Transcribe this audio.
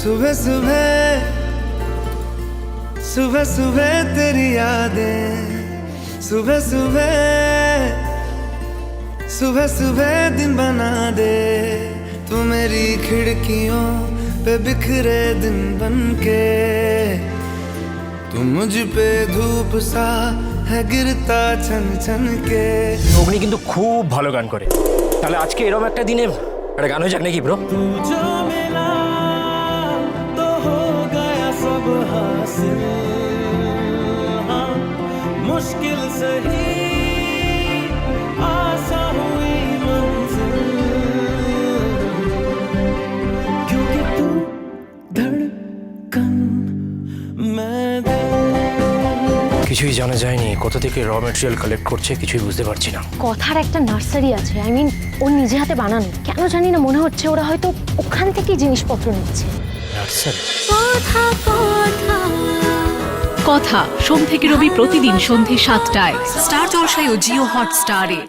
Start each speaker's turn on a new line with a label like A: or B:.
A: सुबह सुबह सुबह सुबह तेरी यादें, सुबह सुबह सुबह सुबह दिन बना दे तू मेरी खिड़कियों पे बिखरे दिन बनके। तू मुझ पे धूप सा है गिरता छन छन के।
B: অগ্নি কিন্তু খুব ভালো গান করে। তাহলে আজকে এরকম একটা দিনে একটা গান হয়ে যাক নাকি ব্রো?
A: तू जो मिला तो हो गया सब हासिल, हाँ मुश्किल सही आसान हुई मंजिल, क्योंकि तू धड़कन मैं दिल।
B: কিছুই জানা যায়নি, কোথা থেকে র ম্যাটেরিয়াল কালেক্ট করছে কিছুই বুঝতে পারছি না।
C: কথার একটা নার্সারি আছে, আই মিন ওর নিজে হাতে বানানো। কেন জানি না মনে হচ্ছে ওরা হয়তো ওখান থেকেই জিনিসপত্র নিচ্ছে।
B: নার্সারি।
D: কথা সোম থেকে রবি প্রতিদিন সন্ধ্যে ৭টায় স্টার জলসায় ও জিও হটস্টারে।